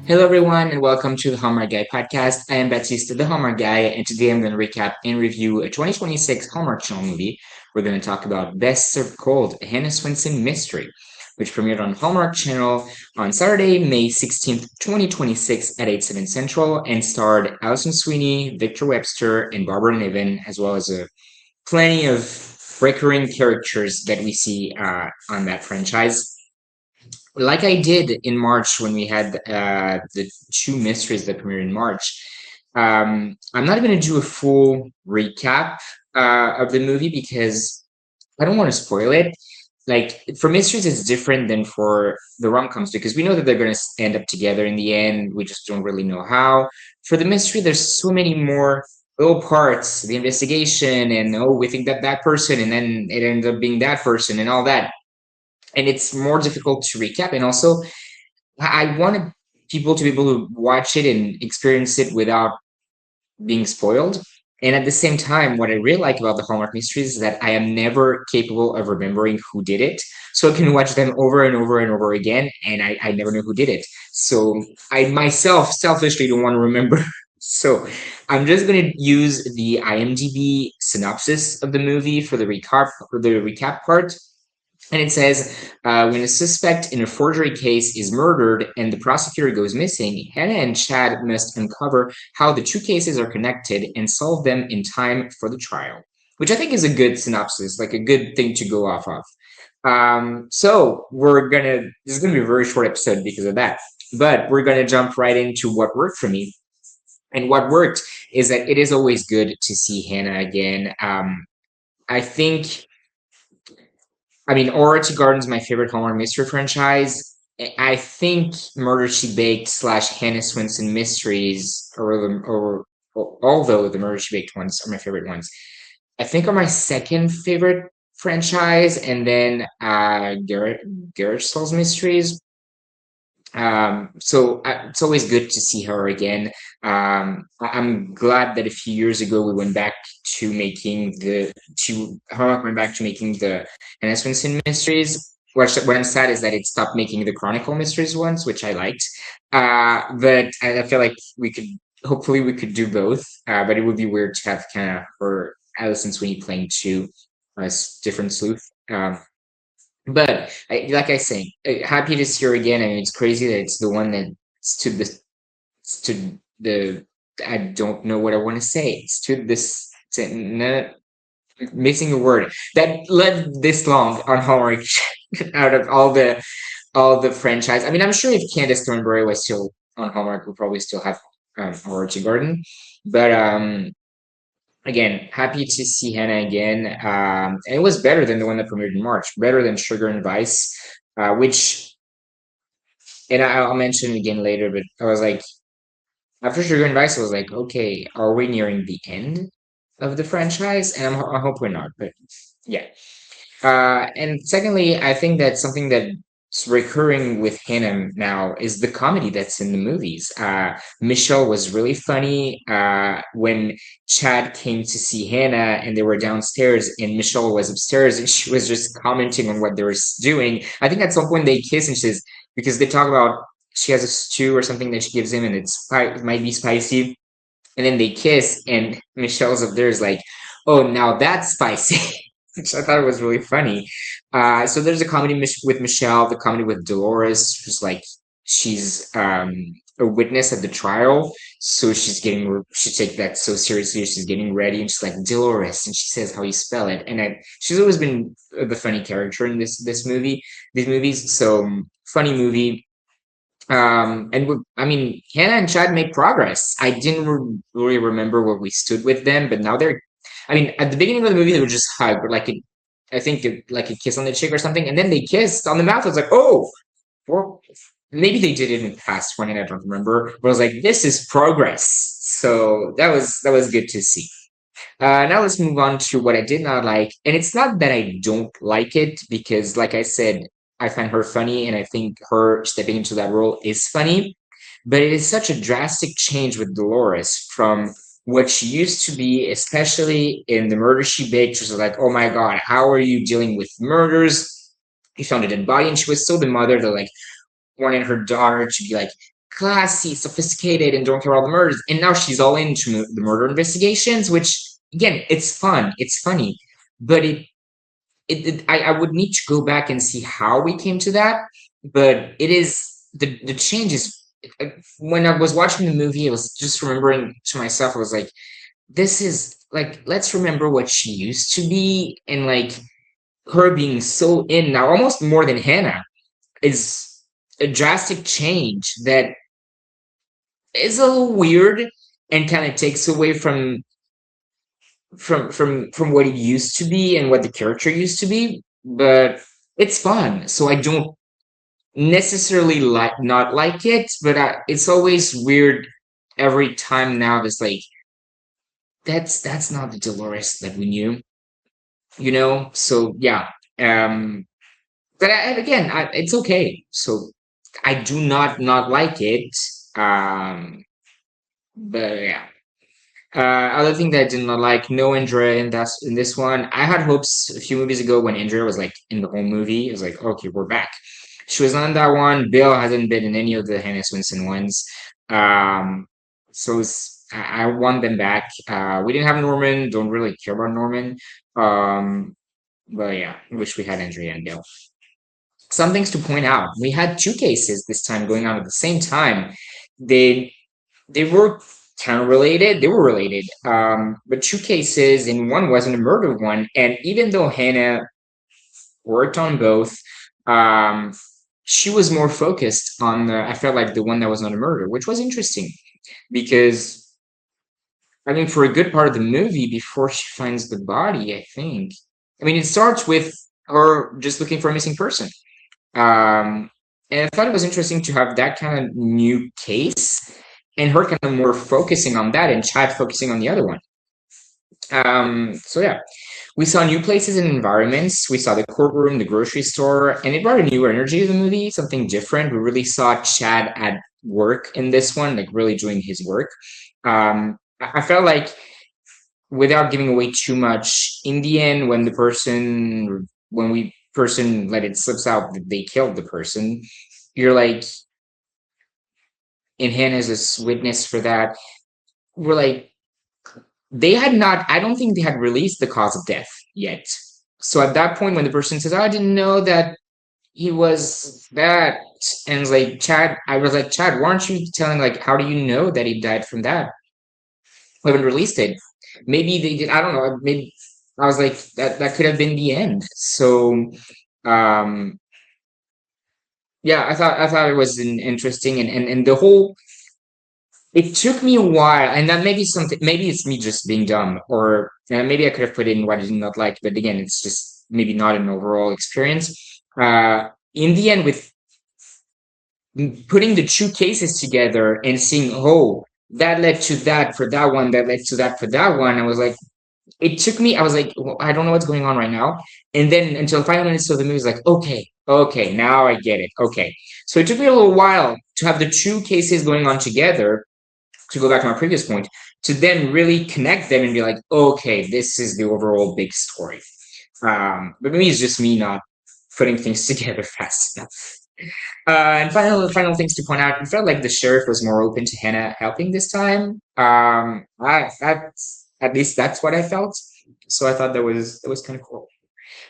Hello, everyone, and welcome to the Hallmark Guy Podcast. I am Baptiste, the Hallmark Guy, and today I'm going to recap and review a 2026 Hallmark Channel movie. We're going to talk about Best Served Cold, a Hannah Swensen Mystery, which premiered on Hallmark Channel on Saturday, May 16th, 2026 at 8/7 Central and starred Alison Sweeney, Victor Webster, and Barbara Niven, as well as plenty of recurring characters that we see on that franchise. Like I did in March when we had the two mysteries that premiered in March. I'm not going to do a full recap of the movie because I don't want to spoil it. Like for mysteries, it's different than for the rom coms because we know that they're going to end up together in the end. We just don't really know how. For the mystery, there's so many more little parts, the investigation, and oh, we think that that person, and then it ends up being that person, and all that, and it's more difficult to recap. And also, I wanted people to be able to watch it and experience it without being spoiled. And at the same time, what I really like about the Hallmark mysteries is that I am never capable of remembering who did it. So I can watch them over and over and over again, and I never know who did it. So I myself selfishly don't want to remember. So I'm just going to use the IMDb synopsis of the movie for the recap part, and it says, when a suspect in a forgery case is murdered and the prosecutor goes missing, Hannah and Chad must uncover how the two cases are connected and solve them in time for the trial, which I think is a good synopsis, like a good thing to go off of. This is gonna be a very short episode because of that, but we're gonna jump right into what worked for me. And what worked is that it is always good to see Hannah again. I think Aura Tea Garden's my favorite Hallmark mystery franchise. I think Murder She Baked slash Hannah Swensen Mysteries, although the Murder She Baked ones are my favorite ones, I think are my second favorite franchise, and then Garrett Stall's Mysteries. It's always good to see her again. I'm glad that a few years ago we went back to making the to Hallmark went back to making the Hannah Swensen mysteries. What I'm sad is that it stopped making the Chronicle mysteries ones, which I liked. But I feel like hopefully we could do both. But it would be weird to have kind of her Alison Sweeney playing two different sleuth. Like I say, happy to see her again. I mean, it's crazy that it's the one that stood stood the. I don't know what I want to say. Stood this. Missing a word that led this long on Hallmark out of all the franchise. I mean, I'm sure if Candace Thornberry was still on Hallmark, we'd probably still have Orchard Garden. But again, happy to see Hannah again. And it was better than the one that premiered in March, better than Sugar and Vice, which, and I'll mention it again later, but I was like, after Sugar and Vice, I was like, okay, are we nearing the end of the franchise? And I hope we're not, but yeah. And secondly, I think that something that's recurring with Hannah now is the comedy that's in the movies. Michelle was really funny when Chad came to see Hannah and they were downstairs and Michelle was upstairs and she was just commenting on what they were doing. I think at some point they kiss and she says, because they talk about she has a stew or something that she gives him and it might be spicy. And then they kiss and Michelle's up there is like, oh, now that's spicy. Which I thought was really funny. So there's a comedy with Michelle, the comedy with Dolores, who's like she's a witness at the trial, so she takes that so seriously. She's getting ready, and she's like Dolores, and she says how you spell it. And she's always been the funny character in these movies. So funny movie. I mean, Hannah and Chad make progress. I didn't really remember where we stood with them, but now they're. I mean, at the beginning of the movie, they were just hug, or I think like a kiss on the cheek or something, and then they kissed on the mouth. I was like, oh, well, maybe they did it in the past one, and I don't remember. But I was like, this is progress. So that was good to see. Now let's move on to what I did not like. And it's not that I don't like it, because, like I said, I find her funny, and I think her stepping into that role is funny. But it is such a drastic change with Dolores from what she used to be, especially in the murder she baked. She was like, oh my God, how are you dealing with murders? He found a dead body, and she was still the mother that like wanted her daughter to be like classy, sophisticated, and don't care about the murders. And now she's all into the murder investigations, which again, it's fun, it's funny, but I would need to go back and see how we came to that. But it is the change is when I was watching the movie, I was just remembering to myself, I was like, this is like, let's remember what she used to be, and like her being so in now, almost more than Hannah, is a drastic change that is a little weird and kind of takes away from what it used to be and what the character used to be, but it's fun. So I don't necessarily like not like it, but it's always weird every time now. It's like that's not the Dolores that we knew, you know. So yeah, um, but again, it's okay. So I do not like it. Um, but yeah. Other thing that I did not like, no Andrea in this one. I had hopes a few movies ago when Andrea was like in the whole movie. It was like, okay, we're back. She was not in that one. Bill hasn't been in any of the Hannah Swensen ones. So I want them back. We didn't have Norman. Don't really care about Norman. Um, but yeah, wish we had Andrea and Bill. Some things to point out. We had two cases this time going on at the same time. They they were kind of related. They were related, but two cases, and one wasn't a murder one. And even though Hannah worked on both, um, she was more focused on the. I felt like the one that was not a murder, which was interesting because I mean, for a good part of the movie, before she finds the body, I think. I mean, it starts with her just looking for a missing person. Um, and I thought it was interesting to have that kind of new case and her kind of more focusing on that and Chad focusing on the other one. So yeah, we saw new places and environments. We saw the courtroom, the grocery store, and it brought a new energy to the movie, something different. We really saw Chad at work in this one, like really doing his work. I felt like without giving away too much, in the end, when we person let it slips out that they killed the person, you're like, and Hannah's a witness for that. We're like, they had not. I don't think they had released the cause of death yet. So at that point, when the person says, "Oh, I didn't know that he was that," and it's like Chad, I was like, Chad, why aren't you telling like how do you know that he died from that? We haven't released it. Maybe they did. I don't know. Maybe I was like that could have been the end. So um yeah, I thought it was interesting, and the whole it took me a while, and that maybe something maybe it's me just being dumb, or maybe I could have put in what I did not like, but again, it's just maybe not an overall experience. In the end, with putting the two cases together and seeing, oh, that led to that for that one, that led to that for that one, I was like, it took me, I was like, well, I don't know what's going on right now. And then until 5 minutes of the movie, I was like, okay, now I get it. Okay. So it took me a little while to have the two cases going on together, to go back to my previous point, to then really connect them and be like, okay, this is the overall big story. But maybe it's just me not putting things together fast enough. And final things to point out. It felt like the sheriff was more open to Hannah helping this time. That's at least that's what I felt. So I thought that was kind of cool.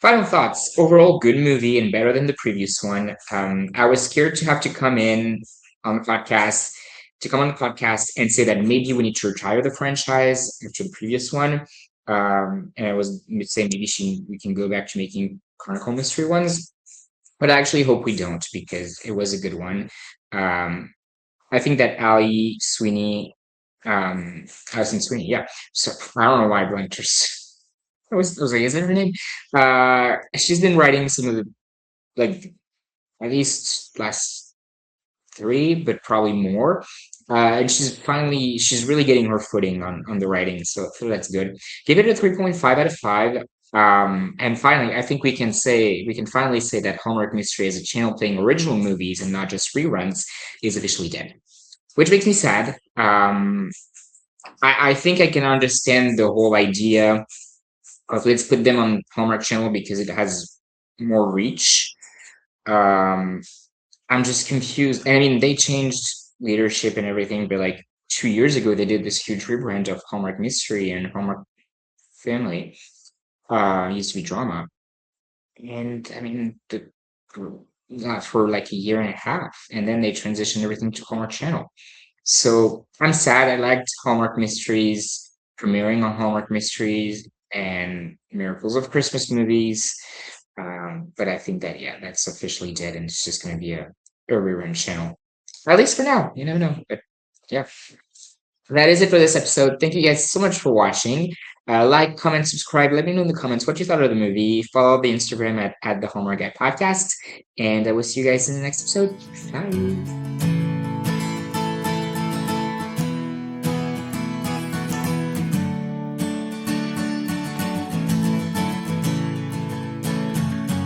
Final thoughts. Overall, good movie and better than the previous one. I was scared to have to come in on the podcast to come on the podcast and say that maybe we need to retire the franchise after the previous one. And I was saying maybe we can go back to making Chronicle Mystery ones, but I actually hope we don't because it was a good one. Um, I think that Alison Sweeney, yeah. So I don't know why I blanked her. I was like, is that her name? She's been writing some of the like at least last three, but probably more. And she's really getting her footing on the writing, so that's good. Give it a 3.5 out of 5. And finally, I think we can finally say that Hallmark Mystery as a channel playing original movies and not just reruns is officially dead, which makes me sad. I think I can understand the whole idea of let's put them on Hallmark Channel because it has more reach. Um, I'm just confused. And I mean, they changed. leadership and everything, but like 2 years ago, they did this huge rebrand of Hallmark Mystery and Hallmark Family. It used to be drama, and I mean, for like a year and a half, and then they transitioned everything to Hallmark Channel. So I'm sad. I liked Hallmark Mysteries premiering on Hallmark Mysteries and Miracles of Christmas Movies. But I think that, yeah, that's officially dead, and it's just going to be a rerun channel, at least for now. You never know. But yeah, that is it for this episode. Thank you guys so much for watching. Like, comment, subscribe. Let me know in the comments what you thought of the movie. Follow the Instagram at the Hallmark Guy Podcast. And I will see you guys in the next episode. Bye.